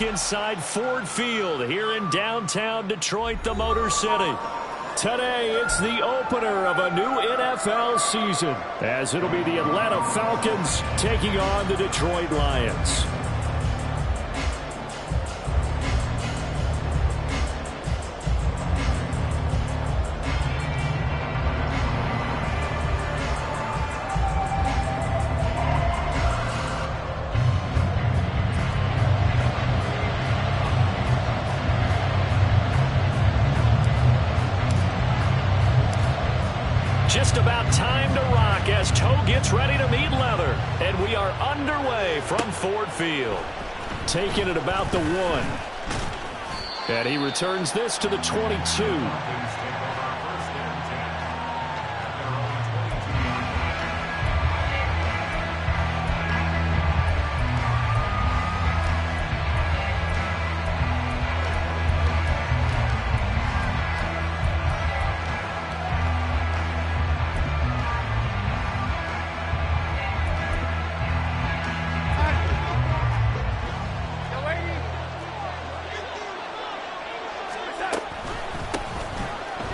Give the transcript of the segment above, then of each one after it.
Inside Ford Field here in downtown Detroit, the Motor City. Today, it's the opener of a new NFL season, as it'll be the Atlanta Falcons taking on the Detroit Lions. Just about time to rock as Toe gets ready to meet leather. And we are underway from Ford Field. Taking it about the 1. And he returns this to the 22.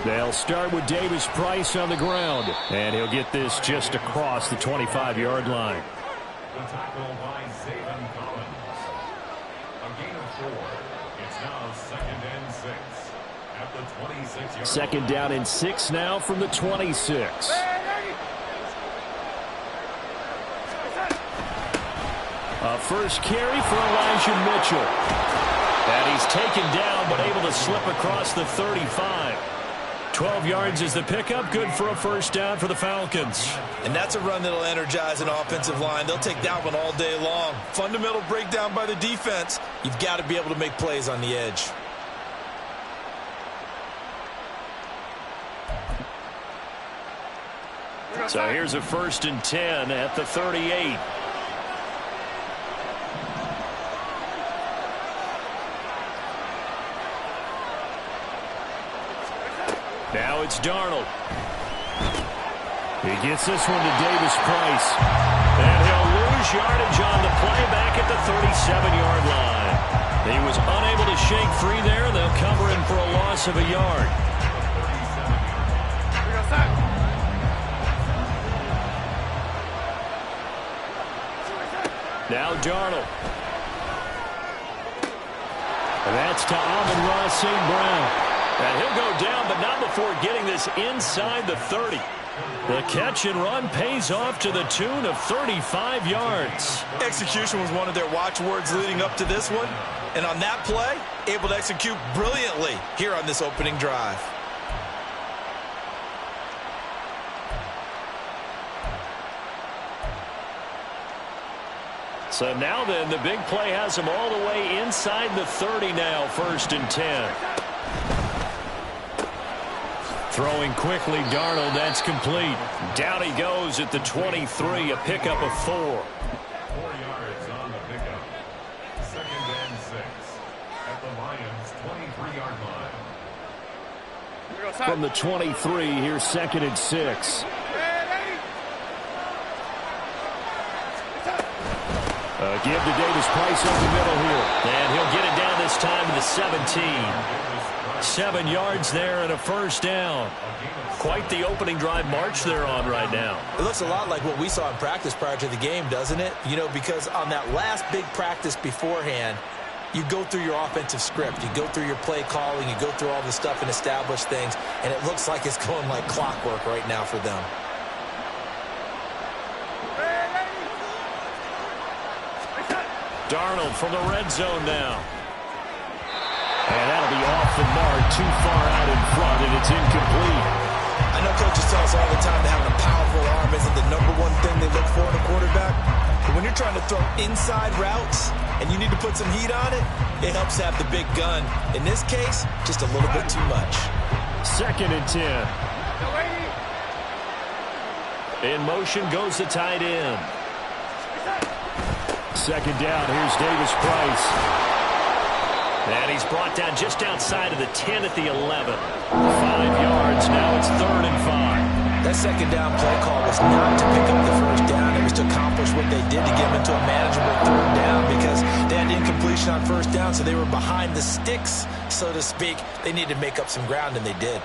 They'll start with Davis Price on the ground, and he'll get this just across the 25-yard line. The tackle by Zayvon Collins. A gain of 4. It's now 2nd and 6 at the 26-yard line. 2nd down and 6 now from the 26. A first carry for Elijah Mitchell. And he's taken down but able to slip across the 35. 12 yards is the pickup, good for a first down for the Falcons. And that's a run that'll energize an offensive line. They'll take that one all day long. Fundamental breakdown by the defense. You've got to be able to make plays on the edge. So here's a 1st and 10 at the 38. Now it's Darnold. He gets this one to Davis Price. And he'll lose yardage on the play back at the 37-yard line. He was unable to shake free there. They'll cover him for a loss of a yard. Now Darnold. And that's to Amon-Ra St. Brown. And he'll go down, but not before getting this inside the 30. The catch and run pays off to the tune of 35 yards. Execution was one of their watchwords leading up to this one. And on that play, able to execute brilliantly here on this opening drive. So now then, the big play has him all the way inside the 30 now, 1st and 10. Throwing quickly, Darnold, that's complete. Down he goes at the 23, a pickup of 4. 4 yards on the pickup. 2nd and 6 at the Lions' 23-yard line. From the 23, here's 2nd and 6. Give to Davis Price up the middle here. And he'll get it down this time to the 17. 7 yards there and a first down. Quite the opening drive march they're on right now. It looks a lot like what we saw in practice prior to the game, doesn't it? You know, because on that last big practice beforehand, you go through your offensive script. You go through your play calling. You go through all the stuff and establish things. And it looks like it's going like clockwork right now for them. Darnold from the red zone now. And that'll be off the mark, too far out in front, and it's incomplete. I know coaches tell us all the time that having a powerful arm isn't the #1 thing they look for in a quarterback. But when you're trying to throw inside routes and you need to put some heat on it, it helps have the big gun. In this case, just a little bit too much. 2nd and 10. In motion goes the tight end. 2nd down, here's Davis Price. And he's brought down just outside of the 10 at the 11. 5 yards, now it's 3rd and 5. That second down play call was not to pick up the first down. It was to accomplish what they did to get them into a manageable third down because they had incompletion on first down, so they were behind the sticks, so to speak. They needed to make up some ground, and they did.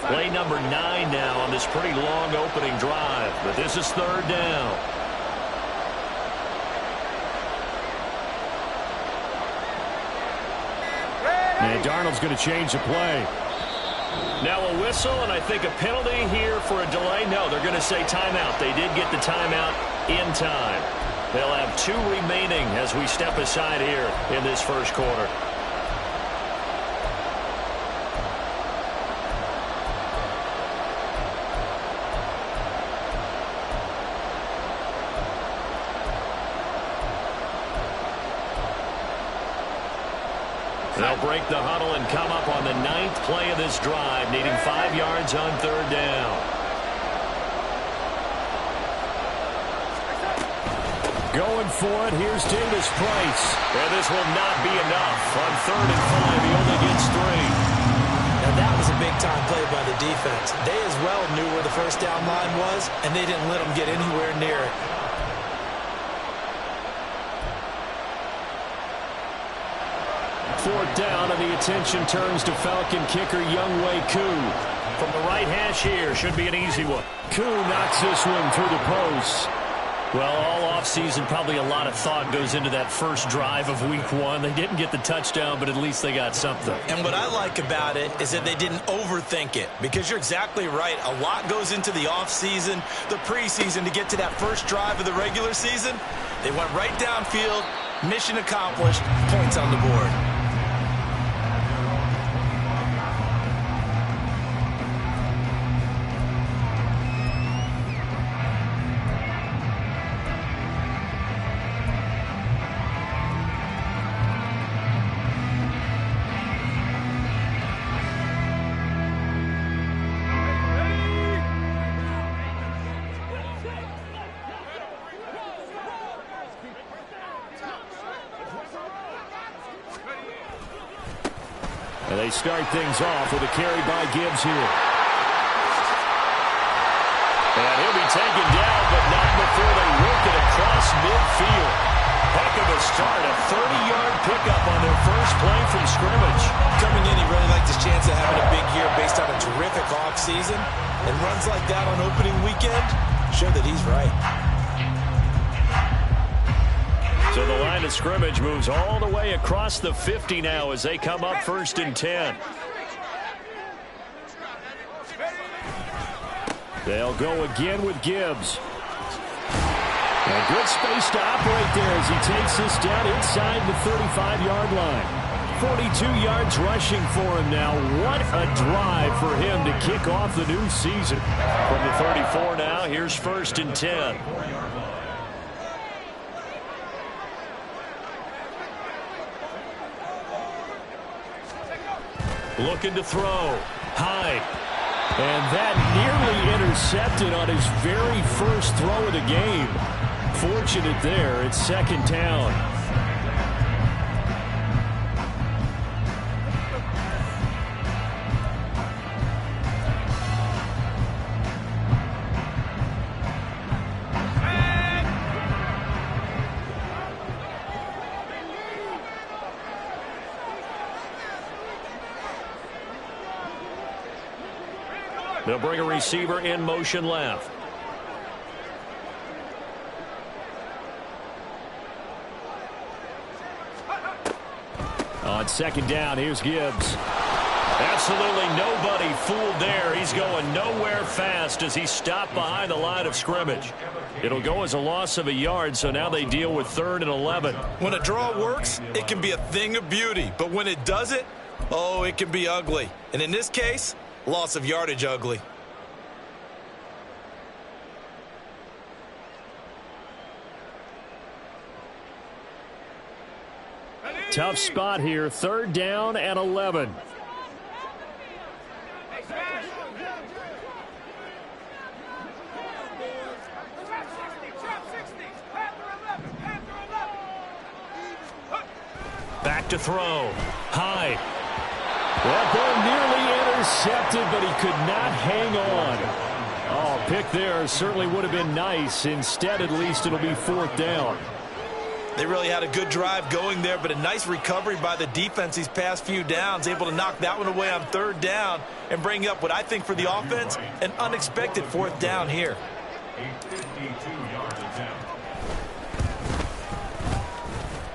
Play number 9 now on this pretty long opening drive, but this is third down. And Darnold's going to change the play. Now a whistle, and I think a penalty here for a delay. No, they're going to say timeout. They did get the timeout in time. They'll have 2 remaining as we step aside here in this first quarter. They'll break the huddle and come up on the 9th play of this drive, needing 5 yards on third down. Going for it, here's Davis Price. And this will not be enough. On 3rd and 5, he only gets 3. Now that was a big-time play by the defense. They as well knew where the first down line was, and they didn't let them get anywhere near it. Fourth down, and the attention turns to Falcon kicker Younghoe Koo. From the right hash here, should be an easy one. Koo knocks this one through the post. Well, all offseason, probably a lot of thought goes into that first drive of week 1. They didn't get the touchdown, but at least they got something. And what I like about it is that they didn't overthink it, because you're exactly right. A lot goes into the offseason, the preseason, to get to that first drive of the regular season. They went right downfield, mission accomplished, points on the board. And they start things off with a carry by Gibbs here. And he'll be taken down, but not before they work it across midfield. Heck of a start, a 30-yard pickup on their first play from scrimmage. Coming in, he really liked his chance of having a big year based on a terrific offseason. And runs like that on opening weekend show that he's right. So the line of scrimmage moves all the way across the 50 now as they come up 1st and 10. They'll go again with Gibbs. And good space to operate there as he takes this down inside the 35-yard line. 42 yards rushing for him now. What a drive for him to kick off the new season. From the 34 now, here's 1st and 10. Looking to throw. High. And that nearly intercepted on his very first throw of the game. Fortunate there. It's 2nd down. They'll bring a receiver in motion left. On 2nd down, here's Gibbs. Absolutely nobody fooled there. He's going nowhere fast as he stopped behind the line of scrimmage. It'll go as a loss of a yard, so now they deal with 3rd and 11. When a draw works, it can be a thing of beauty. But when it doesn't, oh, it can be ugly. And in this case, loss of yardage ugly. Tough spot here. 3rd down and 11. Back to throw. High. That ball nearly intercepted, but he could not hang on. Oh, pick there certainly would have been nice. Instead, at least it'll be 4th down. They really had a good drive going there, but a nice recovery by the defense these past few downs, able to knock that one away on 3rd down and bring up what I think for the offense, an unexpected 4th down here. A 52-yard attempt.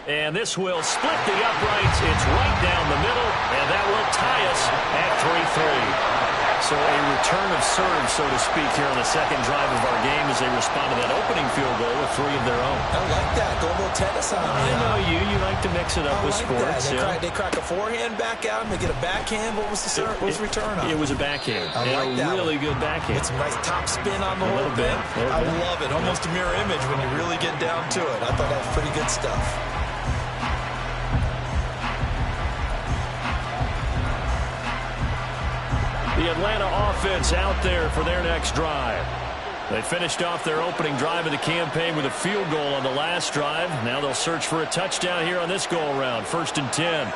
And this will split the uprights. It's right down the middle, and that will tie us at 3-3. So a return of serve, so to speak, here on the second drive of our game as they respond to that opening field goal with 3 of their own. I like that. Go a little tennis on me. I know you. You like to mix it up with sports. They crack a forehand back out, and they get a backhand. What was the serve? What was the return on? It was a backhand. I like that. A really good backhand. It's a nice top spin on the whole thing. I love it. Almost a mirror image when you really get down to it. I thought that was pretty good stuff. The Atlanta offense out there for their next drive. They finished off their opening drive of the campaign with a field goal on the last drive. Now they'll search for a touchdown here on this go-around. 1st and 10.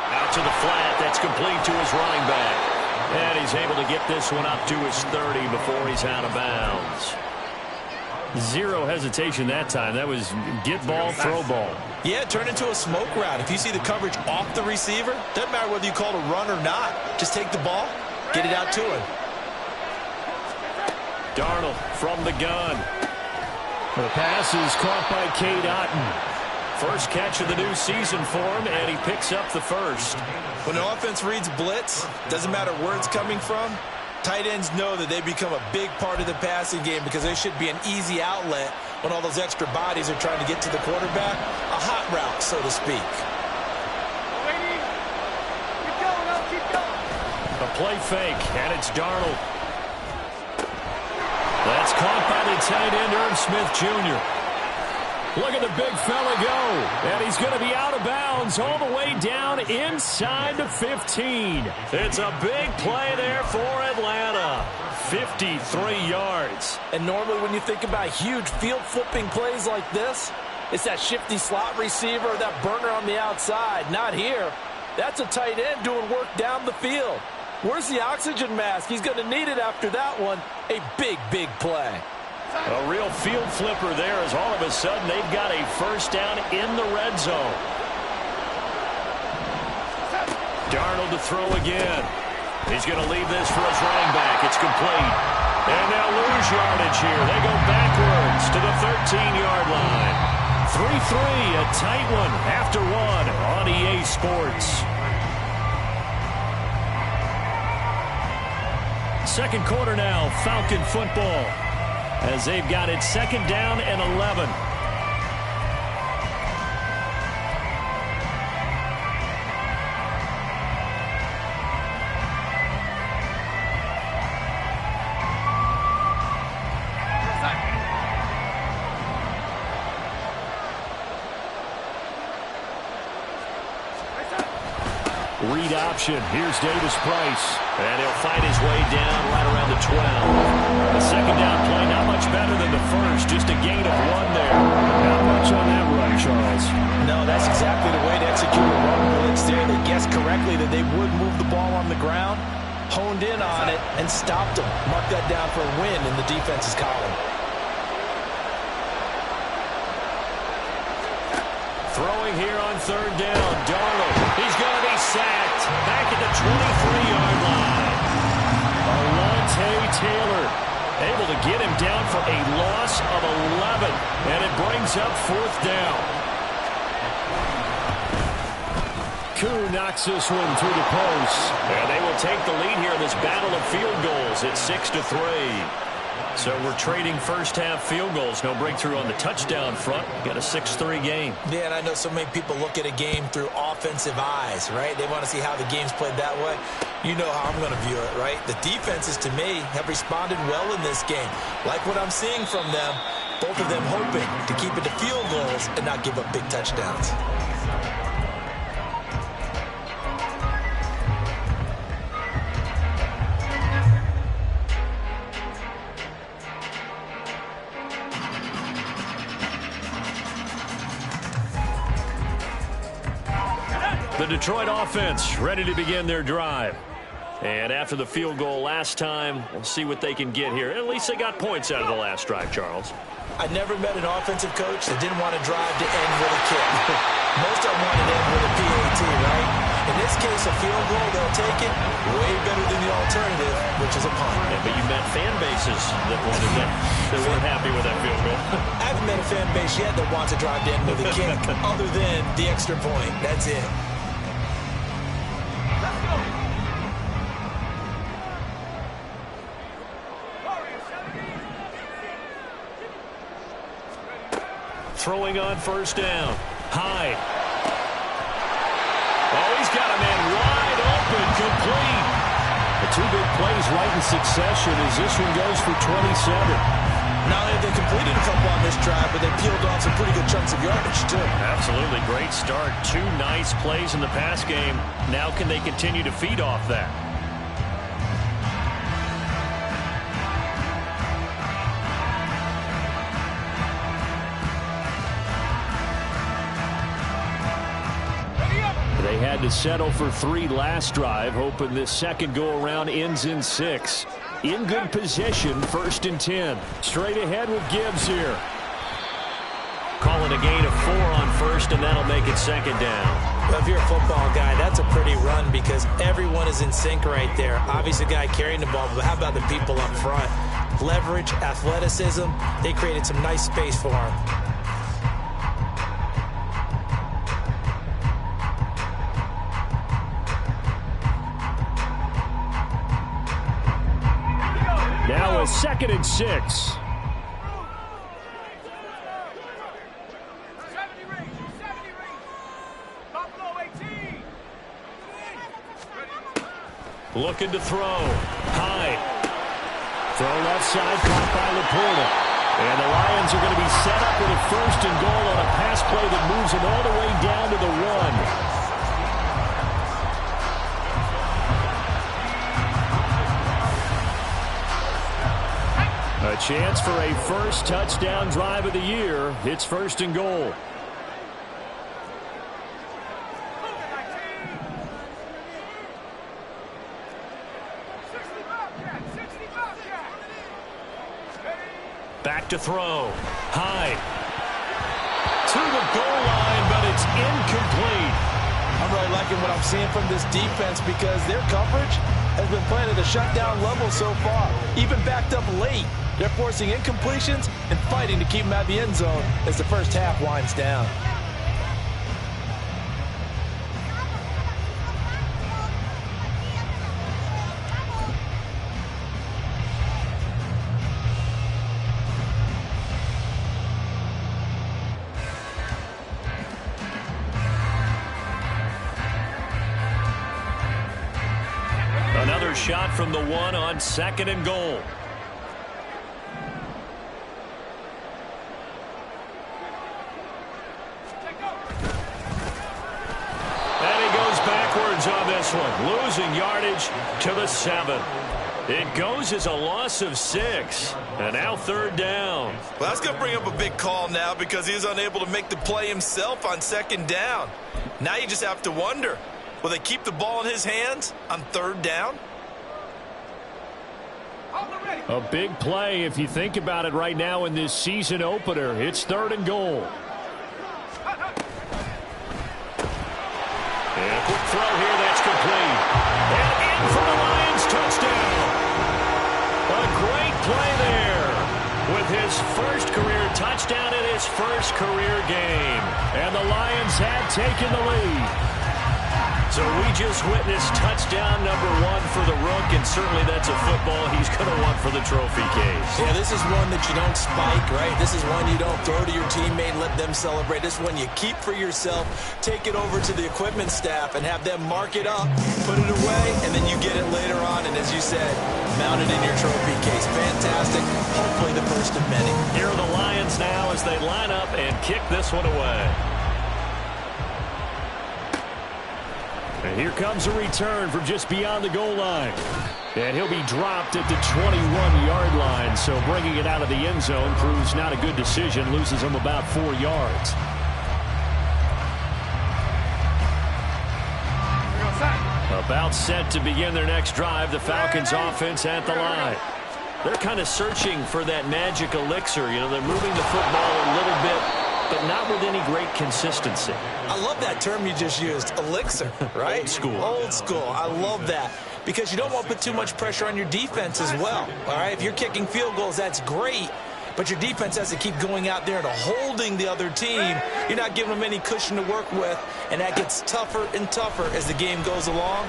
Out to the flat. That's complete to his running back. And he's able to get this one up to his 30 before he's out of bounds. Zero hesitation that time. That was get ball, throw ball. Yeah, turn into a smoke route. If you see the coverage off the receiver, doesn't matter whether you call it a run or not. Just take the ball, get it out to him. Darnold from the gun. The pass is caught by Cade Otton. First catch of the new season for him, and he picks up the first. When the offense reads blitz, doesn't matter where it's coming from, tight ends know that they become a big part of the passing game because they should be an easy outlet when all those extra bodies are trying to get to the quarterback. A hot route, so to speak. A play fake, and it's Darnold. That's caught by the tight end, Irv Smith Jr. Look at the big fella go. And he's going to be out of bounds all the way down inside the 15. It's a big play there for Atlanta. 53 yards. And normally when you think about huge field flipping plays like this, it's that shifty slot receiver, that burner on the outside. Not here. That's a tight end doing work down the field. Where's the oxygen mask? He's going to need it after that one. A big, big play. A real field flipper there as all of a sudden they've got a first down in the red zone. Darnold to throw again. He's going to leave this for his running back. It's complete. And they'll lose yardage here. They go backwards to the 13-yard line. 3-3, a tight one after one on EA Sports. Second quarter now, Falcon football, as they've got it 2nd down and 11. Read option. Here's Davis Price. And he'll find his way down right around the 12. The second down play, not much better than the first. Just a gain of 1 there. Not much on that run, Charles. No, that's exactly the way to execute a run blitz there. They guessed correctly that they would move the ball on the ground, honed in on it, and stopped them. Mark that down for a win in the defense's column. Throwing here on 3rd down. Darnold. He's going to be sacked. Back at the 23-yard line. Alontae Taylor able to get him down for a loss of 11. And it brings up 4th down. Koo knocks this one through the post. And they will take the lead here in this battle of field goals. It's 6-3. So we're trading first-half field goals. No breakthrough on the touchdown front. Got a 6-3 game. Yeah, and I know so many people look at a game through offensive eyes, right? They want to see how the game's played that way. You know how I'm going to view it, right? The defenses, to me, have responded well in this game. Like what I'm seeing from them, both of them hoping to keep it to field goals and not give up big touchdowns. Detroit offense ready to begin their drive. And after the field goal last time, we'll see what they can get here. At least they got points out of the last drive, Charles. I never met an offensive coach that didn't want to drive to end with a kick. Most of them want to end with a PAT, right? In this case, a field goal, they'll take it way better than the alternative, which is a punt. Yeah, but you met fan bases that wanted that, that weren't happy with that field goal. I haven't met a fan base yet that wants to drive to end with a kick other than the extra point. That's it. Throwing on first down. Hyde. Oh, he's got a man wide open, complete. The two big plays right in succession as this one goes for 27. Not only have they completed a couple on this drive, but they peeled off some pretty good chunks of yardage, too. Absolutely. Great start. Two nice plays in the pass game. Now can they continue to feed off that? They had to settle for 3 last drive, hoping this second go-around ends in 6. In good position, 1st and 10. Straight ahead with Gibbs here. Calling a gain of 4 on first, and that'll make it 2nd down. Well, if you're a football guy, that's a pretty run because everyone is in sync right there. Obviously, the guy carrying the ball, but how about the people up front? Leverage, athleticism, they created some nice space for him. Now a 2nd and 6. Looking to throw. High. Throw left side, caught by Laporta. And the Lions are going to be set up with a 1st and goal on a pass play that moves them all the way down to the 1. A chance for a first touchdown drive of the year. It's 1st and goal. Back to throw. High. To the goal line, but it's incomplete. I'm really liking what I'm seeing from this defense because their coverage has been playing at a shutdown level so far. Even backed up late. They're forcing incompletions and fighting to keep them out of the end zone as the first half winds down. Another shot from the 1 on 2nd and goal. On this one, losing yardage to the 7. It goes as a loss of 6, and now 3rd down. Well, that's going to bring up a big call now because he was unable to make the play himself on 2nd down. Now you just have to wonder, will they keep the ball in his hands on 3rd down? A big play if you think about it right now in this season opener. It's 3rd and goal. And a quick throw here, that's complete. And in for the Lions touchdown. A great play there with his first career touchdown in his first career game. And the Lions had taken the lead. So we just witnessed touchdown number 1 for the Rook, and certainly that's a football he's going to want for the trophy case. Yeah, this is one that you don't spike, right? This is one you don't throw to your teammate and let them celebrate. This one you keep for yourself, take it over to the equipment staff and have them mark it up, put it away, and then you get it later on, and as you said, mount it in your trophy case. Fantastic. Hopefully the first of many. Here are the Lions now as they line up and kick this one away. And here comes a return from just beyond the goal line. And he'll be dropped at the 21-yard line. So bringing it out of the end zone proves not a good decision. Loses him about 4 yards. About set to begin their next drive, the Falcons offense at the line. They're kind of searching for that magic elixir. You know, they're moving the football a little bit, but not with any great consistency. I love that term you just used, elixir, right? Old school. Old school. I love that because you don't want to put too much pressure on your defense as well, all right? If you're kicking field goals, that's great, but your defense has to keep going out there and holding the other team. You're not giving them any cushion to work with, and that gets tougher and tougher as the game goes along.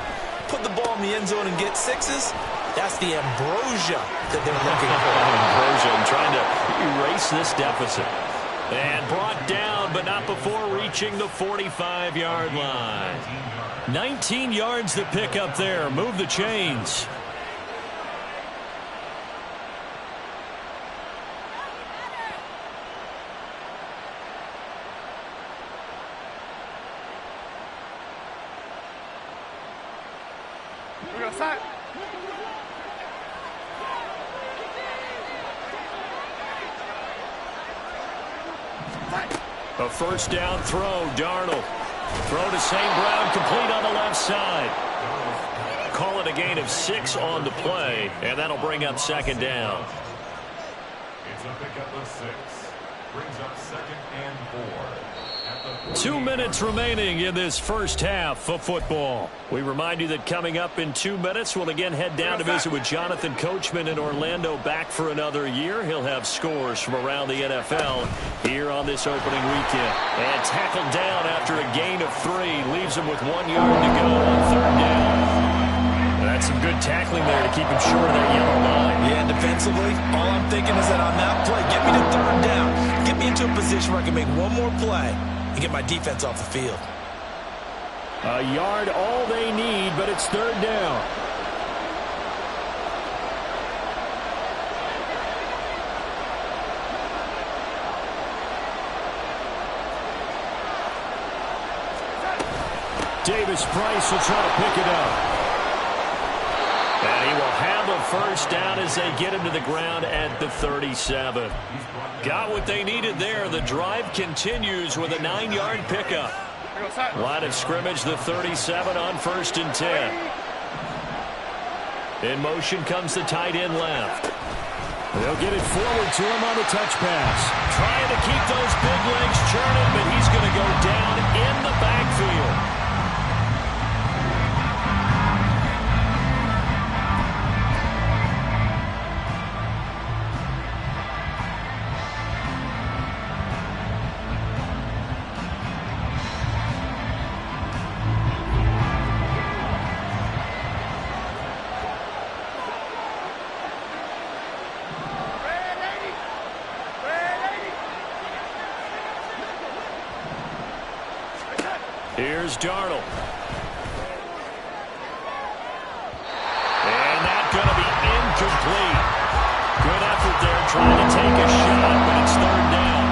Put the ball in the end zone and get sixes. That's the ambrosia that they're looking for. Ambrosia and trying to erase this deficit. And brought down, but not before reaching the 45-yard line. 19 yards to pick up there. Move the chains. We're going to start. A first down throw, Darnold. Throw to St. Brown, complete on the left side. Call it a gain of 6 on the play, and that'll bring up second down. It's a pickup of 6. Brings up 2nd and 4. 2 minutes remaining in this first half of football. We remind you that coming up in 2 minutes, we'll again head down to visit with Jonathan Coachman in Orlando, back for another year. He'll have scores from around the NFL here on this opening weekend. And tackled down after a gain of 3. Leaves him with 1 yard to go on third down. That's some good tackling there to keep him short of that yellow line. Yeah, and defensively, all I'm thinking is that on that play, get me to third down. Get me into a position where I can make one more play and get my defense off the field. A yard all they need, but it's third down. Davis Price will try to pick it up. And he will handle first down as they get him to the ground at the 37. Got what they needed there. The drive continues with a 9-yard pickup. Line of scrimmage, the 37 on 1st and 10. In motion comes the tight end left. They'll get it forward to him on the touch pass. Trying to keep those big legs churning, but he's going to go down in the backfield. Here's Darnold. And that's going to be incomplete. Good effort there trying to take a shot, but it's third down.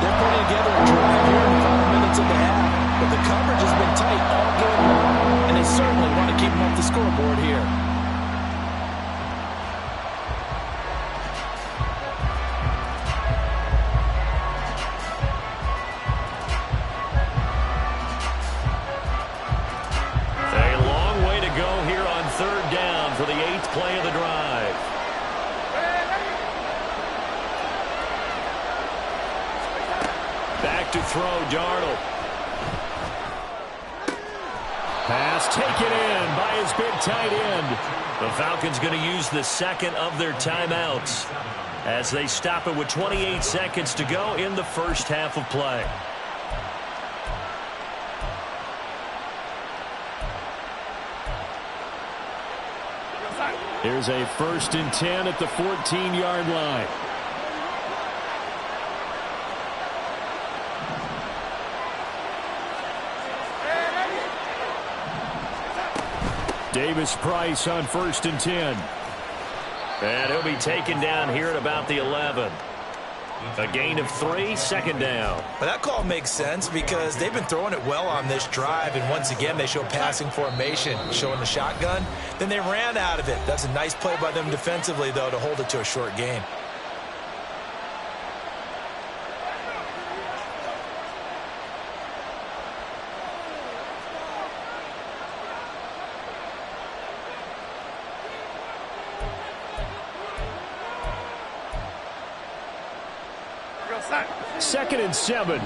They're putting together a drive here in the final minutes of the half, but the coverage has been tight all game long, and they certainly want to keep them off the scoreboard here. For the 8th play of the drive. Back to throw, Darnold. Pass taken in by his big tight end. The Falcons going to use the second of their timeouts as they stop it with 28 seconds to go in the first half of play. Here's a 1st and 10 at the 14-yard line. Davis Price on 1st and 10. And he'll be taken down here at about the 11. A gain of 3, second down. Well, that call makes sense because they've been throwing it well on this drive, and once again they show passing formation, showing the shotgun. Then they ran out of it. That's a nice play by them defensively, though, to hold it to a short gain. 2nd and 7.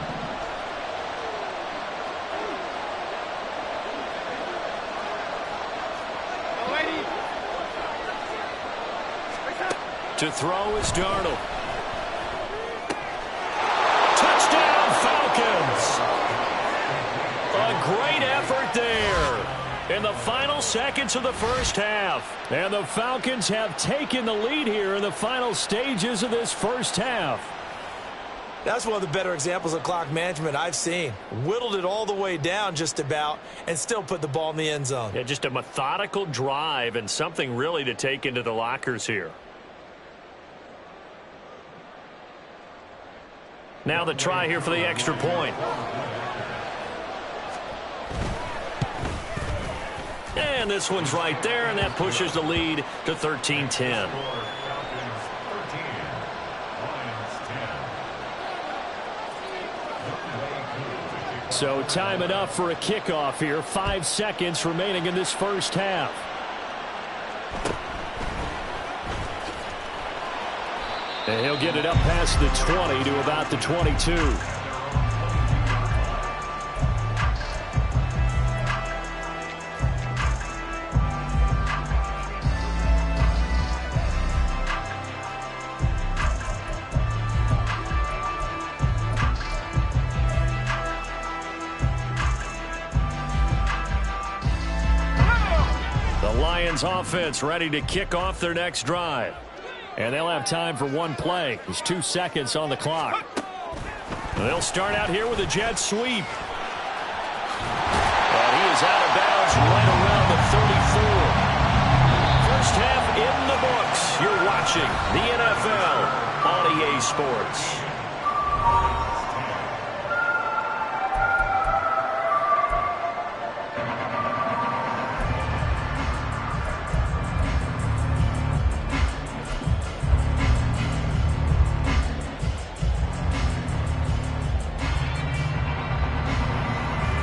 To throw is Darnold. Touchdown, Falcons! A great effort there in the final seconds of the first half. And the Falcons have taken the lead here in the final stages of this first half. That's one of the better examples of clock management I've seen. Whittled it all the way down just about and still put the ball in the end zone. Yeah, just a methodical drive and something really to take into the lockers here. Now the try here for the extra point. And this one's right there, and that pushes the lead to 13-10. So time enough for a kickoff here. 5 seconds remaining in this first half. And he'll get it up past the 20 to about the 22. The Lions offense ready to kick off their next drive. And they'll have time for one play. There's 2 seconds on the clock. They'll start out here with a jet sweep. And he is out of bounds right around the 34. First half in the books. You're watching the NFL on EA Sports.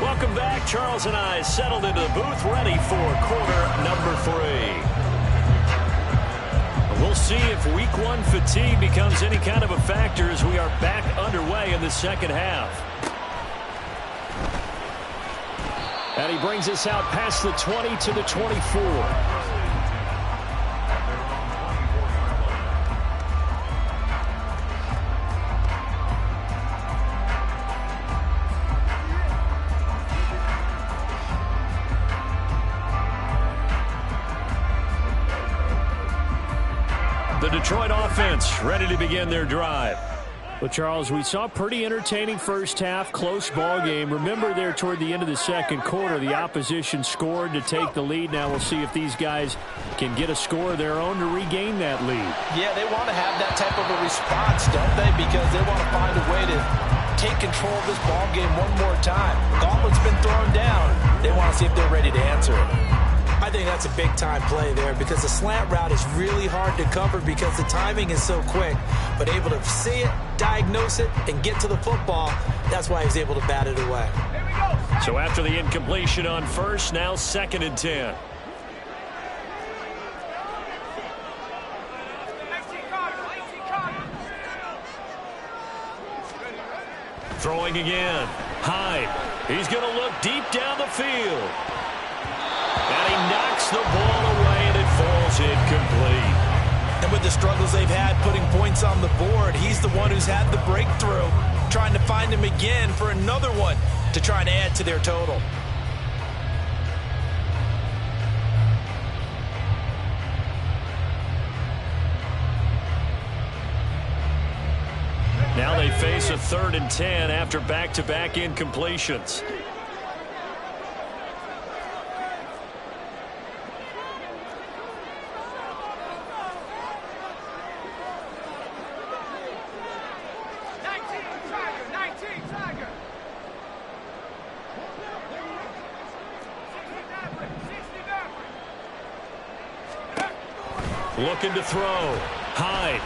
Welcome back. Charles and I settled into the booth, ready for quarter number 3. We'll see if week 1 fatigue becomes any kind of a factor as we are back underway in the second half. And he brings us out past the 20 to the 24. The Detroit offense ready to begin their drive. Well, Charles, we saw a pretty entertaining first half, close ball game. Remember there toward the end of the second quarter, the opposition scored to take the lead. Now we'll see if these guys can get a score of their own to regain that lead. Yeah, they want to have that type of a response, don't they? Because they want to find a way to take control of this ball game one more time. The gauntlet's been thrown down. They want to see if they're ready to answer it. I think that's a big-time play there because the slant route is really hard to cover because the timing is so quick. But able to see it, diagnose it, and get to the football, that's why he was able to bat it away. So after the incompletion on first, now 2nd and 10. Throwing again. Hyde. He's going to look deep down the field. And he knocks the ball away, and it falls incomplete. And with the struggles they've had putting points on the board, he's the one who's had the breakthrough, trying to find him again for another one to try and add to their total. Now they face a 3rd and 10 after back-to-back incompletions. Looking to throw. Hyde.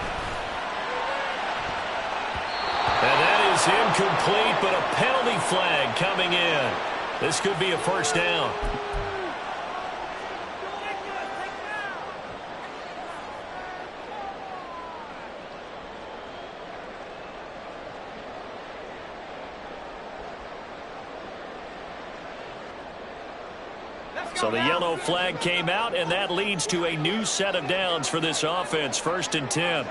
And that is incomplete, but a penalty flag coming in. This could be a first down. So the yellow flag came out, and that leads to a new set of downs for this offense. 1st and 10.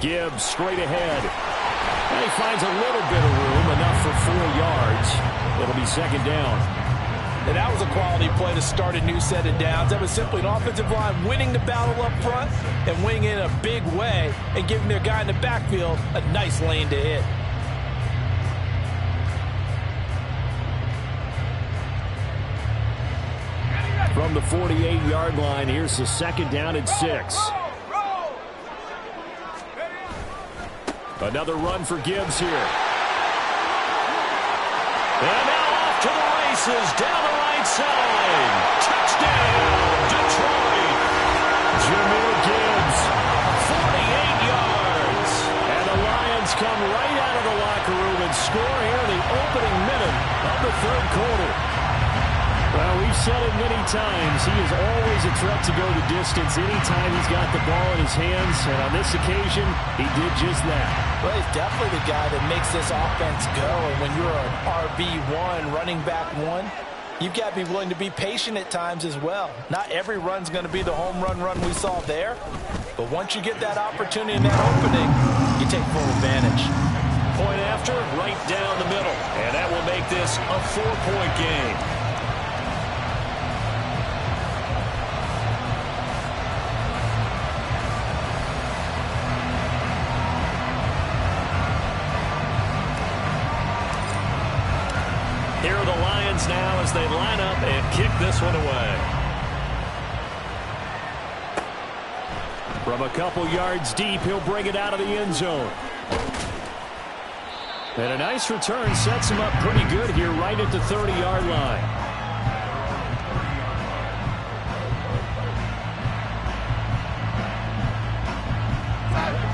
Gibbs straight ahead. And he finds a little bit of room, enough for 4 yards. It'll be 2nd down. And that was a quality play to start a new set of downs. That was simply an offensive line winning the battle up front and winning in a big way and giving their guy in the backfield a nice lane to hit. From the 48-yard line, here's the 2nd down and 6. Another run for Gibbs here. And now off to the races, down the right side. Touchdown, Detroit. Jahmyr Gibbs, 48 yards. And the Lions come right out of the locker room and score here in the opening minute of the 3rd quarter. Well, we've said it many times. He is always a threat to go the distance anytime he's got the ball in his hands. And on this occasion, he did just that. Well, he's definitely the guy that makes this offense go. And when you're an RB1, running back 1, you've got to be willing to be patient at times as well. Not every run's going to be the home run we saw there. But once you get that opportunity and that opening, you take full advantage. Point after, right down the middle. And that will make this a 4-point game. Here are the Lions now as they line up and kick this one away. From a couple yards deep, he'll bring it out of the end zone. And a nice return sets him up pretty good here right at the 30-yard line.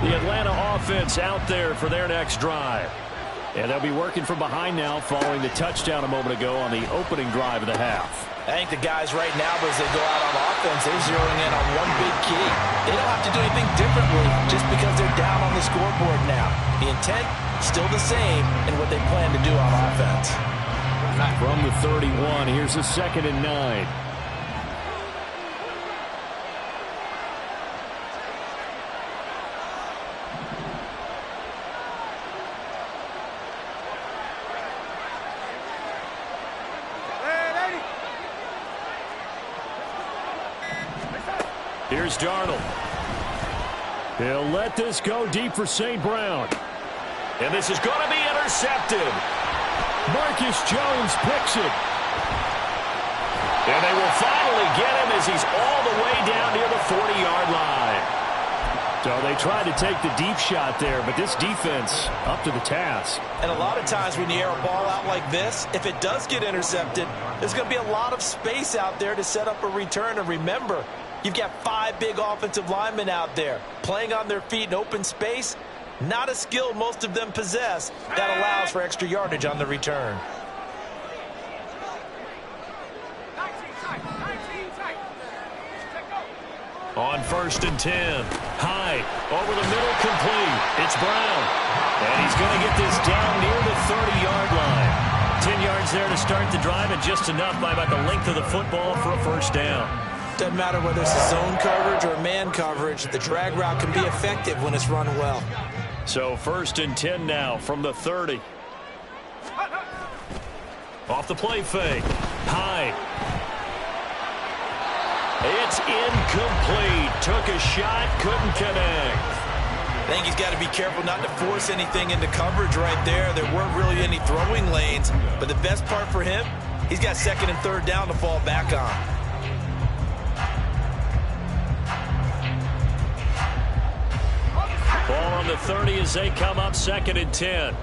The Atlanta offense out there for their next drive. And they'll be working from behind now following the touchdown a moment ago on the opening drive of the half. I think the guys right now, as they go out on offense, they're zeroing in on one big key. They don't have to do anything differently just because they're down on the scoreboard now. The intent, still the same in what they plan to do on offense. From the 31, here's a 2nd and 9. Here's Darnold. He'll let this go deep for St. Brown. And this is going to be intercepted. Marcus Jones picks it. And they will finally get him as he's all the way down near the 40-yard line. So they tried to take the deep shot there, but this defense up to the task. And a lot of times when you air a ball out like this, if it does get intercepted, there's going to be a lot of space out there to set up a return. And remember, you've got 5 big offensive linemen out there playing on their feet in open space. Not a skill most of them possess that allows for extra yardage on the return. On 1st and 10. Hyde over the middle, complete. It's Brown. And he's going to get this down near the 30-yard line. 10 yards there to start the drive, and just enough by about the length of the football for a 1st down. Doesn't matter whether it's a zone coverage or man coverage. The drag route can be effective when it's run well. So 1st and 10 now from the 30. Off the play fake. Hyde. It's incomplete. Took a shot, couldn't connect. I think he's got to be careful not to force anything into coverage right there. There weren't really any throwing lanes. But the best part for him, he's got 2nd and 3rd down to fall back on. Ball on the 30 as they come up 2nd and 10.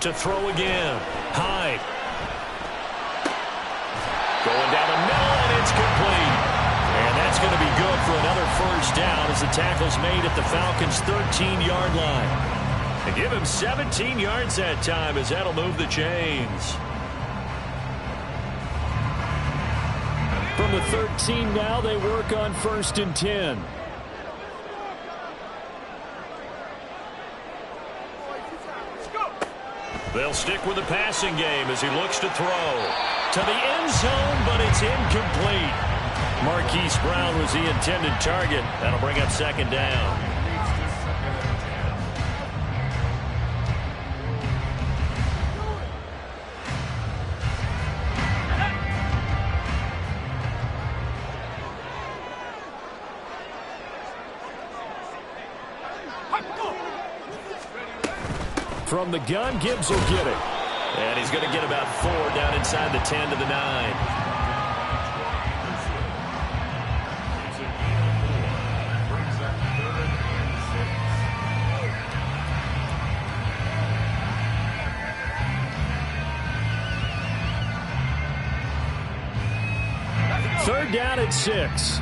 To throw again. Hyde. Going down the middle, and it's complete. And that's going to be good for another 1st down as the tackle's made at the Falcons' 13-yard line. And give him 17 yards that time as that'll move the chains. From the 13 now, they work on 1st and 10. They'll stick with the passing game as he looks to throw. To the end zone, but it's incomplete. Marquise Brown was the intended target. That'll bring up 2nd down. From the gun, Gibbs will get it. And he's going to get about 4 down inside the 10 to the 9. Third down at 6.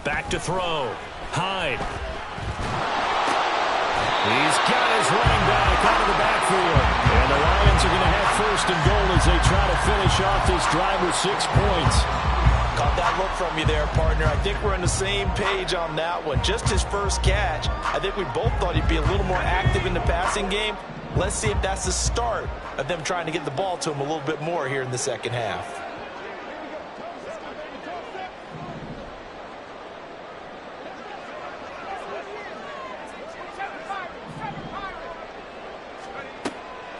Back to throw. Hyde. He's got his running back out of the backfield. And the Lions are going to have 1st and goal as they try to finish off this drive with 6 points. Caught that look from you there, partner. I think we're on the same page on that one. Just his first catch. I think we both thought he'd be a little more active in the passing game. Let's see if that's the start of them trying to get the ball to him a little bit more here in the second half.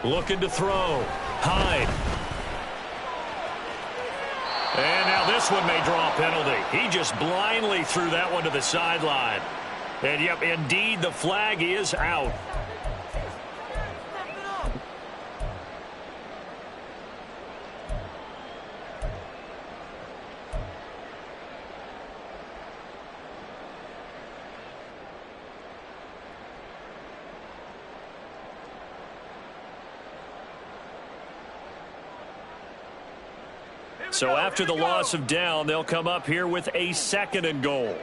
Looking to throw. Hyde. And now this one may draw a penalty. He just blindly threw that one to the sideline. And, yep, indeed, the flag is out. So after the loss of down, they'll come up here with a 2nd and goal.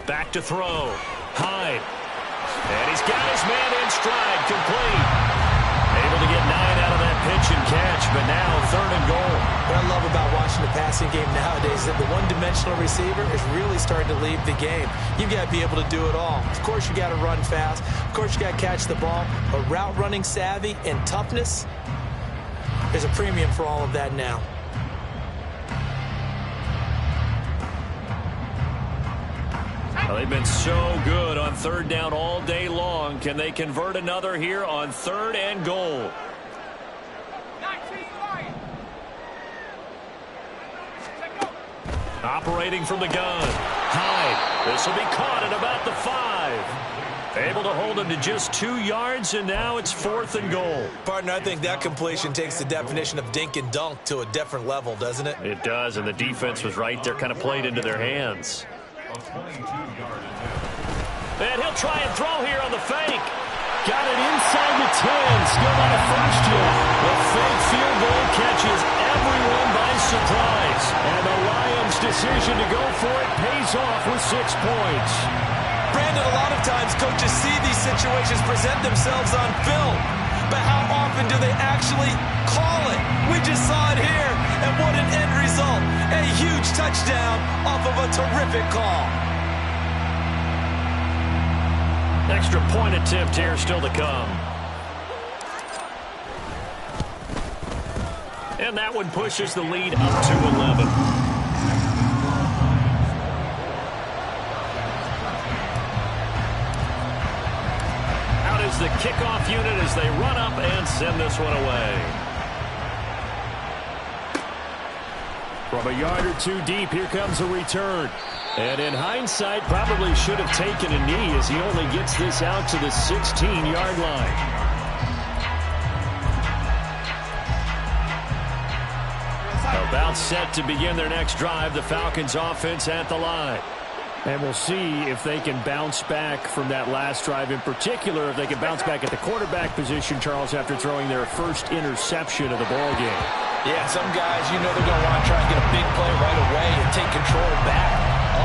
Back to throw. Hyde. And he's got his man in stride, complete. Able to get 9 out of that pitch and catch, but now 3rd and goal. What I love about watching the passing game nowadays is that the one-dimensional receiver is really starting to leave the game. You've got to be able to do it all. Of course, you got to run fast. Of course, you got to catch the ball. But route running savvy and toughness, there's a premium for all of that now. Well, they've been so good on 3rd down all day long. Can they convert another here on 3rd and goal? Operating from the gun. Hyde. This will be caught at about the 5. Able to hold him to just 2 yards, and now it's 4th and goal. Partner, I think that completion takes the definition of dink and dunk to a different level, doesn't it? It does, and the defense was right there, kind of played into their hands. And he'll try and throw here on the fake. Got it inside the 10. Still not a first yet. The fake field goal catches everyone by surprise. And the Lions' decision to go for it pays off with 6 points. Brandon, a lot of times coaches see these situations present themselves on film. But how often do they actually call it? We just saw it here. And what an end result. A huge touchdown off of a terrific call. Extra point attempt here still to come. And that one pushes the lead up to 11. Out is the kickoff unit as they run up and send this one away. From a yard or 2 deep, here comes a return. And in hindsight, probably should have taken a knee as he only gets this out to the 16-yard line. A About set to begin their next drive, the Falcons offense at the line. And we'll see if they can bounce back from that last drive. In particular, if they can bounce back at the quarterback position, Charles, after throwing their first interception of the ball game. Yeah, some guys, you know they're going to want to try and get a big play right away and take control back.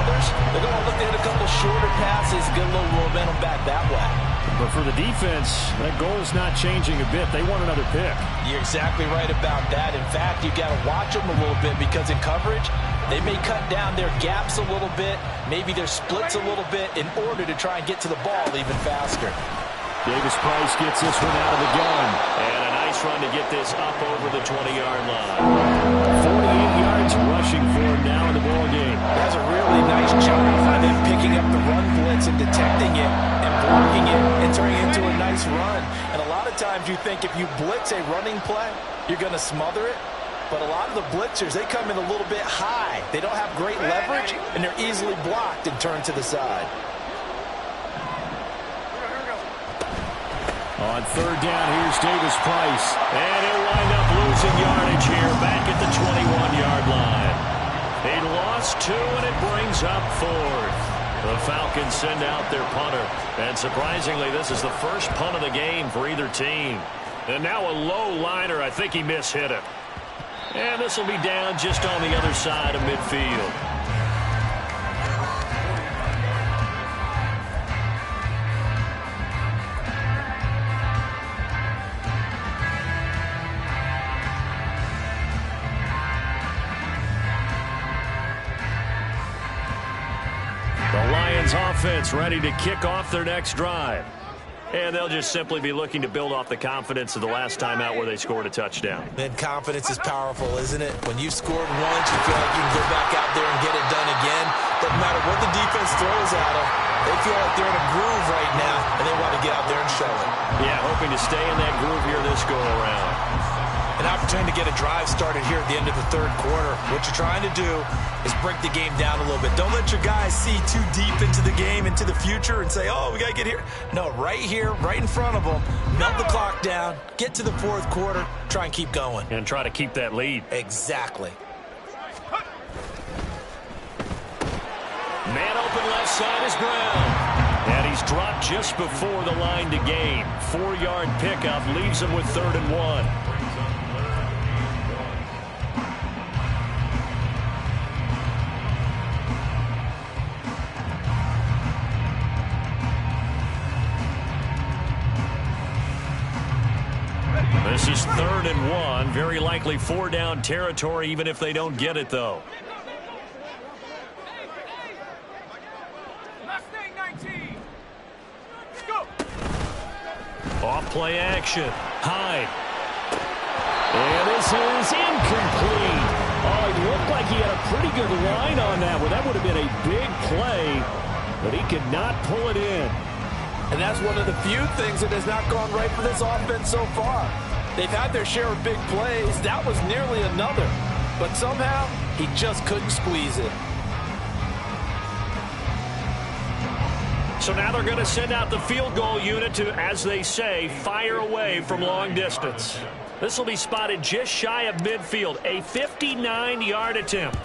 Others, they're going to look to hit a couple shorter passes, get a little momentum back that way. But for the defense, that goal's not changing a bit. They want another pick. You're exactly right about that. In fact, you've got to watch them a little bit because in coverage, they may cut down their gaps a little bit, maybe their splits a little bit in order to try and get to the ball even faster. Davis Price gets this one out of the gun. And a nice run to get this up over the 20-yard line. 48 yards rushing for him now in the ball game. That's a really nice job by them picking up the run blitz and detecting it and blocking it and turning it into a nice run. And a lot of times you think if you blitz a running play, you're going to smother it. But a lot of the blitzers, they come in a little bit high. They don't have great leverage, and they're easily blocked and turned to the side. On third down, here's Davis Price. And he'll wind up losing yardage here back at the 21-yard line. They lost 2, and it brings up 4th. The Falcons send out their punter. And surprisingly, this is the first punt of the game for either team. And now a low liner. I think he mishit it. And this will be down just on the other side of midfield. The Lions offense ready to kick off their next drive. And they'll just simply be looking to build off the confidence of the last time out where they scored a touchdown. And confidence is powerful, isn't it? When you've scored once, you feel like you can go back out there and get it done again. Doesn't matter what the defense throws at them. They feel like they're in a groove right now, and they want to get out there and show it. Yeah, hoping to stay in that groove here this go-around. An opportunity to get a drive started here at the end of the third quarter. What you're trying to do is break the game down a little bit. Don't let your guys see too deep into the game, into the future, and say, oh, we got to get here. No, right here, right in front of them, melt the clock down, get to the fourth quarter, try and keep going. And try to keep that lead. Exactly. Man open left side is Brown. And he's dropped just before the line to gain. 4-yard pickup leaves him with 3rd and 1. This is 3rd and 1. Very likely 4-down territory, even if they don't get it, though. Off play action. Hyde. And this is incomplete. Oh, it looked like he had a pretty good line on that one. That would have been a big play, but he could not pull it in. And that's one of the few things that has not gone right for this offense so far. They've had their share of big plays. That was nearly another. But somehow, he just couldn't squeeze it. So now they're going to send out the field goal unit to, as they say, fire away from long distance. This will be spotted just shy of midfield. A 59-yard attempt.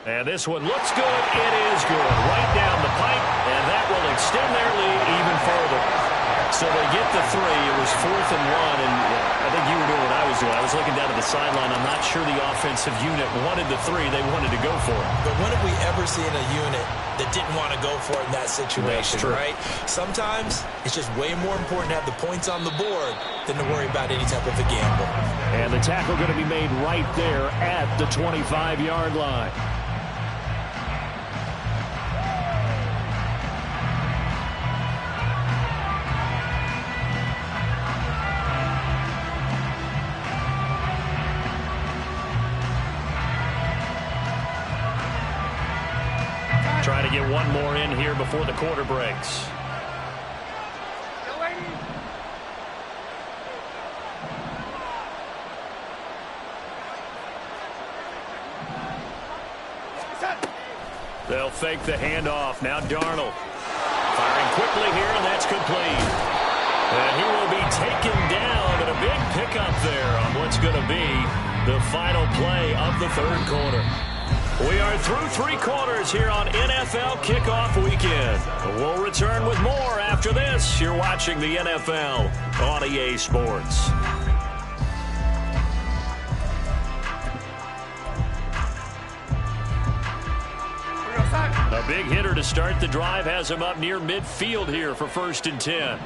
And this one looks good. It is good. Right down the pipe. And that will extend their lead even further. So they get the 3. It was 4th and 1, and I think you were doing what I was doing. I was looking down at the sideline. I'm not sure the offensive unit wanted the 3. They wanted to go for it. But when have we ever seen a unit that didn't want to go for it in that situation, right? Sometimes it's just way more important to have the points on the board than to worry about any type of a gamble. And the tackle going to be made right there at the 25-yard line. Trying to get one more in here before the quarter breaks. They'll fake the handoff. Now Darnold firing quickly here, and that's complete. And he will be taken down, and a big pickup there on what's going to be The final play of the third quarter. We are through 3 quarters here on NFL Kickoff Weekend. We'll return with more after this. You're watching the NFL on EA Sports. A big hitter to start the drive has him up near midfield here for 1st and 10.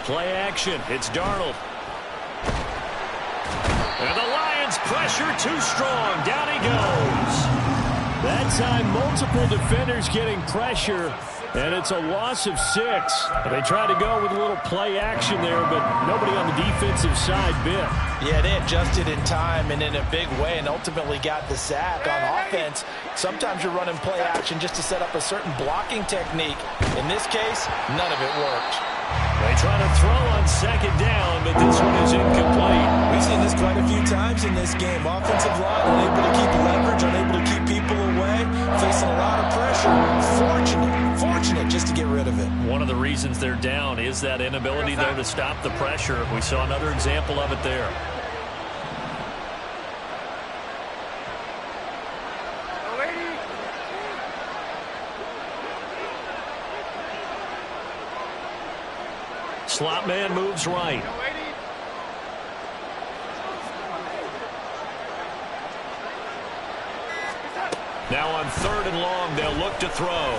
Play action. It's Darnold. And the Lions pressure too strong. Down he goes. That time, multiple defenders getting pressure, and it's a loss of 6. They tried to go with a little play action there, but nobody on the defensive side bit. Yeah, they adjusted in time and in a big way and ultimately got the sack. On offense, sometimes you're running play action just to set up a certain blocking technique. In this case, none of it worked. They try to throw on 2nd down, but this one is incomplete. We've seen this quite a few times in this game. Offensive line unable to keep leverage, unable to keep people away, facing a lot of pressure. Fortunate just to get rid of it. One of the reasons they're down is that inability, though, to stop the pressure. We saw another example of it there. Slot man moves right. Now on 3rd and long, they'll look to throw.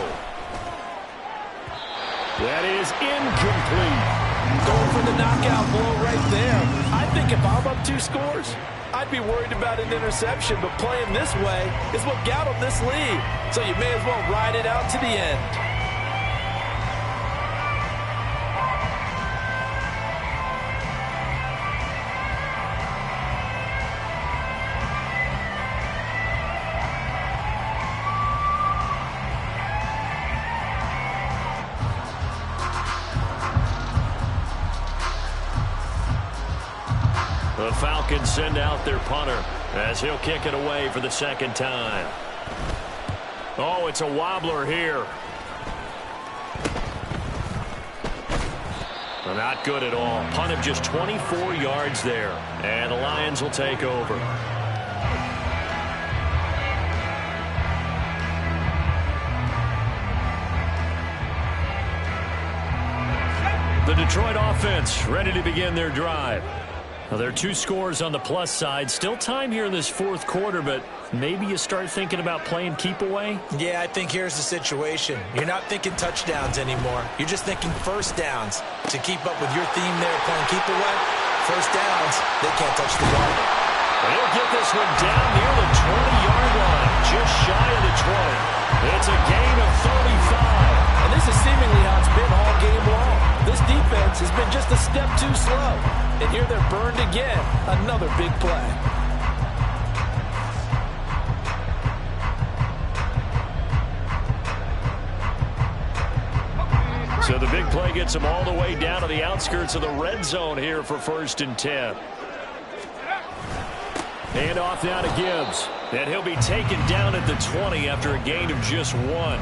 That is incomplete. Going for the knockout blow right there. I think if I'm up 2 scores, I'd be worried about an interception, but playing this way is what got them this lead. So you may as well ride it out to the end. The Falcons send out their punter as he'll kick it away for the 2nd time. Oh, it's a wobbler here. Not good at all. Punt of just 24 yards there. And the Lions will take over. The Detroit offense ready to begin their drive. Well, there are 2 scores on the plus side. Still time here in this 4th quarter, but maybe you start thinking about playing keep away? Yeah, I think here's the situation. You're not thinking touchdowns anymore. You're just thinking 1st downs. To keep up with your theme there, playing keep away, 1st downs, they can't touch the ball. They'll get this one down near the 20-yard line, just shy of the 20. It's a gain of 35. And this is seemingly how it's been all game long. This defense has been just a step too slow. And here they're burned again. Another big play. So the big play gets them all the way down to the outskirts of the red zone here for 1st and 10. And off now to Gibbs. And he'll be taken down at the 20 after a gain of just 1.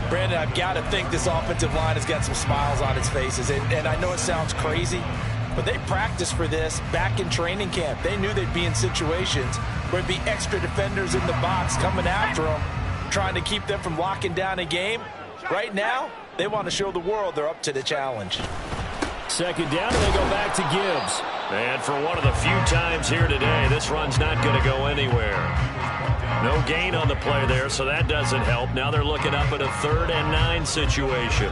Brandon, I've got to think this offensive line has got some smiles on its faces. And I know it sounds crazy, but they practiced for this back in training camp. They knew they'd be in situations where there'd be extra defenders in the box coming after them, trying to keep them from locking down a game. Right now, they want to show the world they're up to the challenge. 2nd down, and they go back to Gibbs. And for one of the few times here today, this run's not going to go anywhere. No gain on the play there, so that doesn't help. Now they're looking up at a 3rd and 9 situation.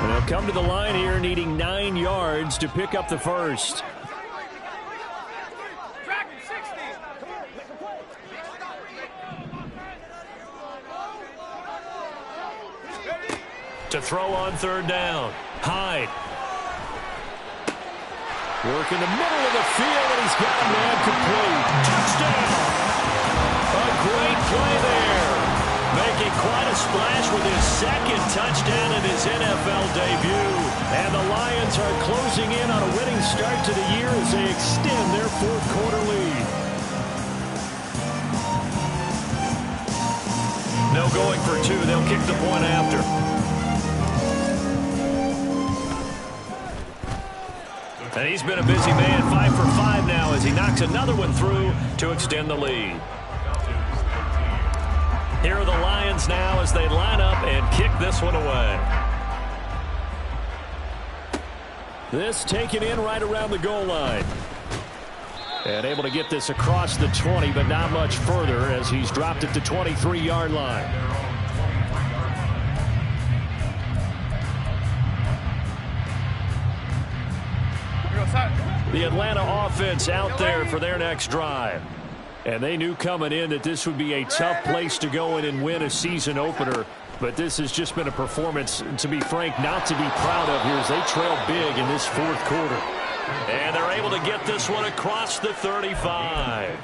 And they'll come to the line here needing 9 yards to pick up the 1st. To throw on 3rd down. Hyde. Work in the middle of the field, and he's got a man complete. Touchdown! A great play there. Making quite a splash with his 2nd touchdown in his NFL debut. And the Lions are closing in on a winning start to the year as they extend their 4th quarter lead. No going for two. They'll kick the point after. And he's been a busy man, 5 for 5 now as he knocks another one through to extend the lead. Here are the Lions now as they line up and kick this one away. This taken in right around the goal line. And able to get this across the 20, but not much further as he's dropped it to 23-yard line. The Atlanta offense out there for their next drive. And they knew coming in that this would be a tough place to go in and win a season opener. But this has just been a performance, to be frank, not to be proud of here as they trail big in this fourth quarter. And they're able to get this one across the 35.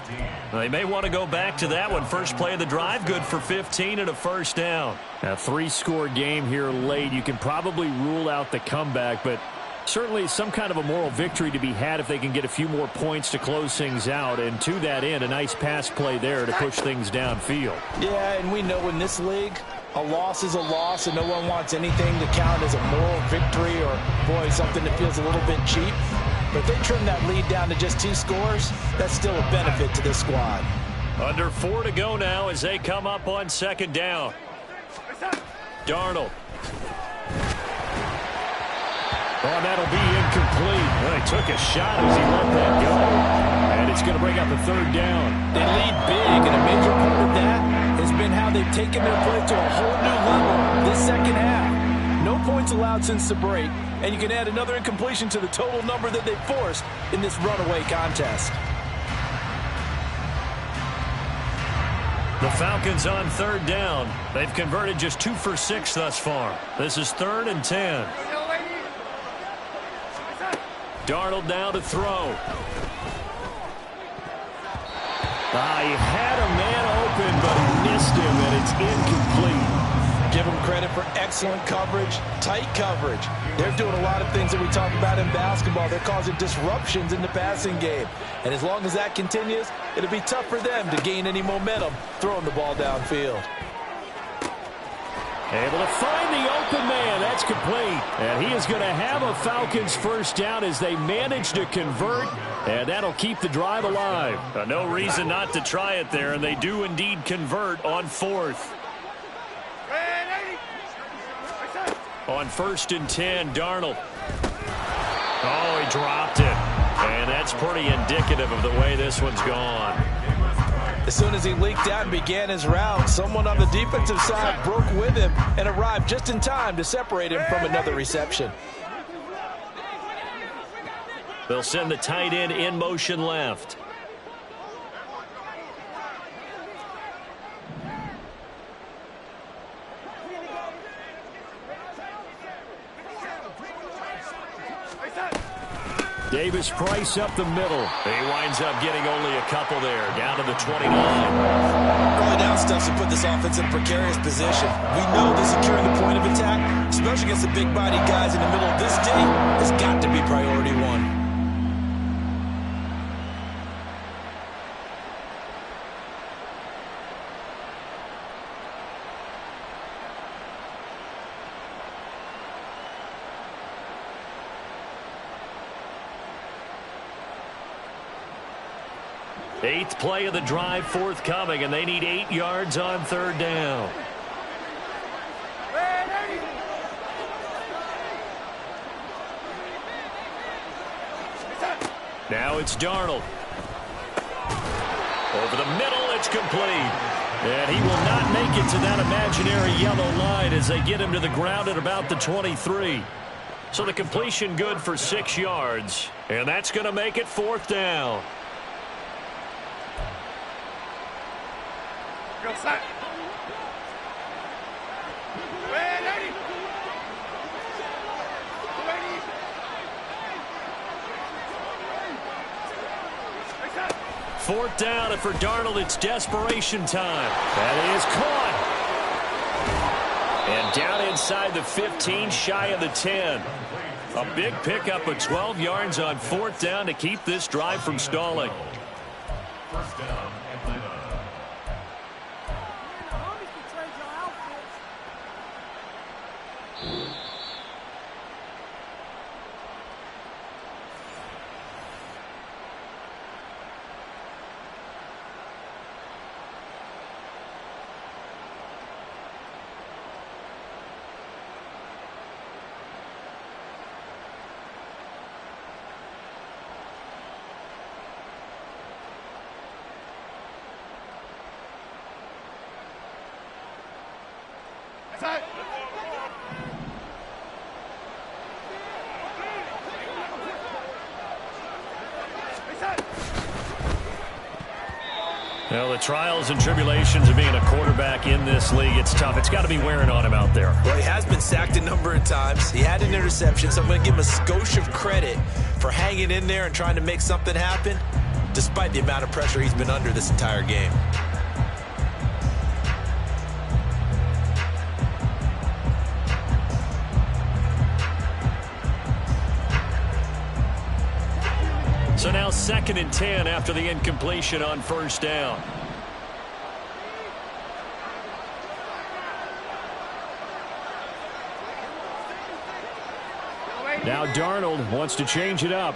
They may want to go back to that one. First play of the drive, good for 15 and a first down. A 3-score game here late. You can probably rule out the comeback, but certainly some kind of a moral victory to be had if they can get a few more points to close things out. And to that end, a nice pass play there to push things downfield. Yeah, and we know in this league, a loss is a loss, and no one wants anything to count as a moral victory or, boy, something that feels a little bit cheap. But they trim that lead down to just 2 scores. That's still a benefit to this squad. Under 4 to go now as they come up on second down. Darnold. Oh, that'll be incomplete. Well, he took a shot as he let that go. And it's going to bring up a third down. They lead big, and a major part of that has been how they've taken their play to a whole new level this second half. No points allowed since the break, and you can add another incompletion to the total number that they forced in this runaway contest. The Falcons on third down. They've converted just 2 for 6 thus far. This is 3rd and 10. Darnold now to throw. He had a man open, but he missed him, and it's incomplete. Give them credit for excellent coverage, tight coverage. They're doing a lot of things that we talk about in basketball. They're causing disruptions in the passing game. And as long as that continues, it'll be tough for them to gain any momentum throwing the ball downfield. Able to find the open man. That's complete. And he is going to have a Falcons first down as they manage to convert. And that'll keep the drive alive. No reason not to try it there. And they do indeed convert on 4th. On 1st and 10, Darnold. Oh, he dropped it. And that's pretty indicative of the way this one's gone. As soon as he leaked out and began his route, someone on the defensive side broke with him and arrived just in time to separate him from another reception. They'll send the tight end in motion left. Davis Price up the middle. He winds up getting only a couple there, down to the 29. Early down stuff to put this offense in a precarious position. We know that securing the point of attack, especially against the big body guys in the middle of this day, has got to be priority 1. Eighth play of the drive forthcoming, and they need 8 yards on third down. Now it's Darnold. Over the middle, it's complete. And he will not make it to that imaginary yellow line as they get him to the ground at about the 23. So the completion good for 6 yards, and that's going to make it 4th down. Go set. Ready. Ready. 4th down, and for Darnold, it's desperation time. That is caught. And down inside the 15, shy of the 10. A big pickup of 12 yards on 4th down to keep this drive from stalling. First down, Atlanta. Set. Well, the trials and tribulations of being a quarterback in this league, it's tough. It's got to be wearing on him out there. Well, he has been sacked a number of times. He had an interception, so I'm going to give him a skosh of credit for hanging in there and trying to make something happen, despite the amount of pressure he's been under this entire game. So now 2nd and 10 after the incompletion on first down. Now Darnold wants to change it up.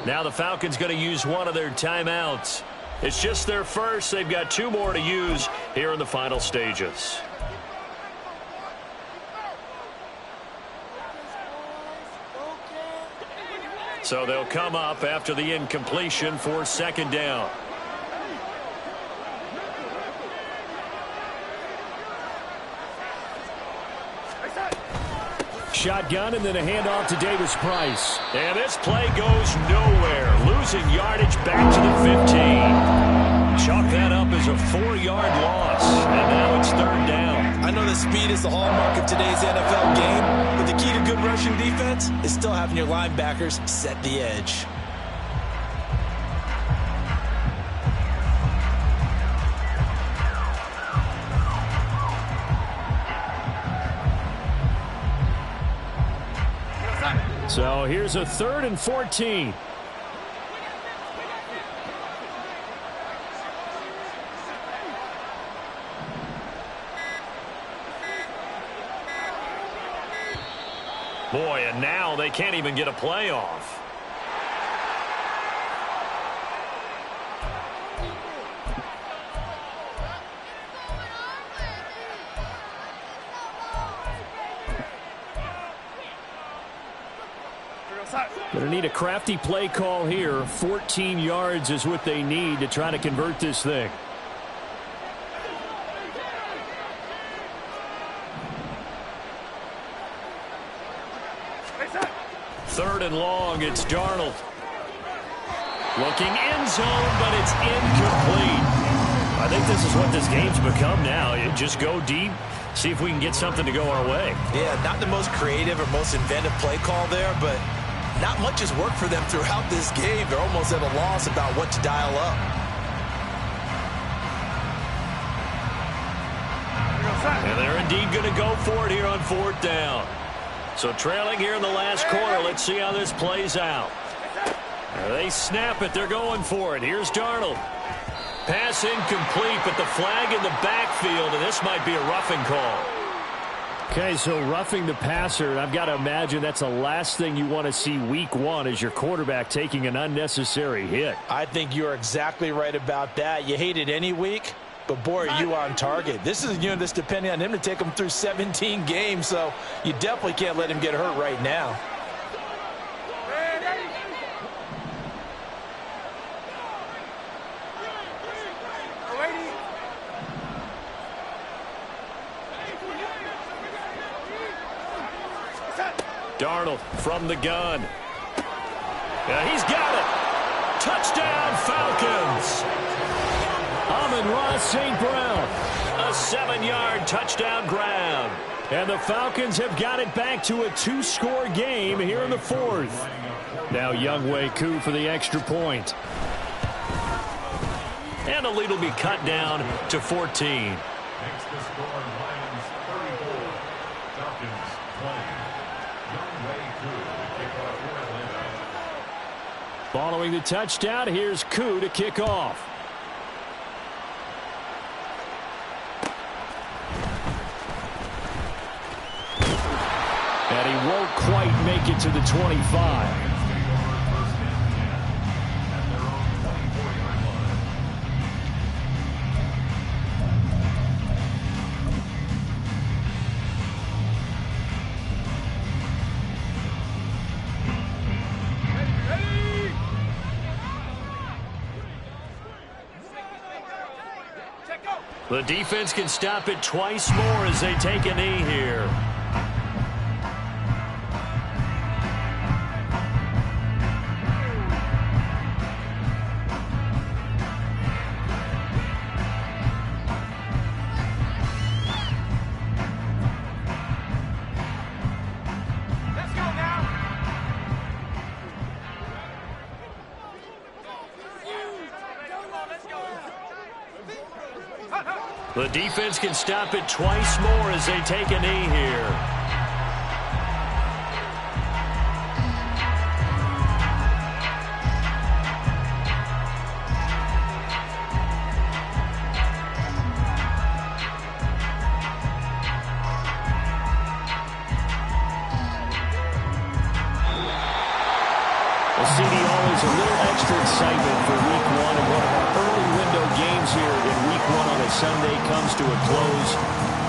Now the Falcons going to use one of their timeouts. It's just their first. They've got 2 more to use here in the final stages. So they'll come up after the incompletion for 2nd down. Shotgun and then a handoff to Davis Price. And this play goes nowhere. Losing yardage back to the 15. Chalk that up as a 4-yard loss. And now it's 3rd down. I know that speed is the hallmark of today's NFL game, but the key to good rushing defense is still having your linebackers set the edge. So here's a 3rd and 14. Boy, and now they can't even get a play off. Going to need a crafty play call here. 14 yards is what they need to try to convert this thing. Third and long, it's Darnold. Looking end zone, but it's incomplete. I think this is what this game's become now. You just go deep, see if we can get something to go our way. Yeah, not the most creative or most inventive play call there, but not much has worked for them throughout this game. They're almost at a loss about what to dial up. And they're indeed going to go for it here on 4th down. So trailing here in the last quarter. Let's see how this plays out. They snap it. They're going for it. Here's Darnold. Pass incomplete, but the flag in the backfield, and this might be a roughing call. Okay, so roughing the passer, I've got to imagine that's the last thing you want to see week 1 as your quarterback taking an unnecessary hit. I think you're exactly right about that. You hate it any week, but boy, are you on target. This is a unit that's depending on him to take him through 17 games, so you definitely can't let him get hurt right now. Darnold from the gun. Yeah, he's got it. Touchdown, Falcons. Amon-Ra St. Brown. A 7-yard touchdown grab. And the Falcons have got it back to a 2-score game here in the 4th. Now Younghoe Koo for the extra point. And the lead will be cut down to 14. Makes the score Lions 34, Falcons 20. Younghoe Koo to kick off for Atlanta. Following the touchdown, here's Koo to kick off. And he won't quite make it to the 25. The defense can stop it twice more as they take a knee here. The defense can stop it twice more as they take a knee here. Well, CD, always a little extra excitement for Week 1, and one of our early window games here in Week 1 on a Sunday comes to a close.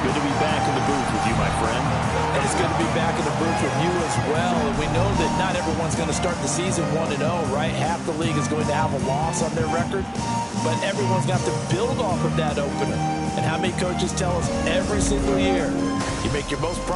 Good to be back in the booth with you, my friend. And it's good to be back in the booth with you as well. And we know that not everyone's going to start the season 1-0, right? Half the league is going to have a loss on their record, but everyone's got to build off of that opener. And how many coaches tell us every single year, you make your most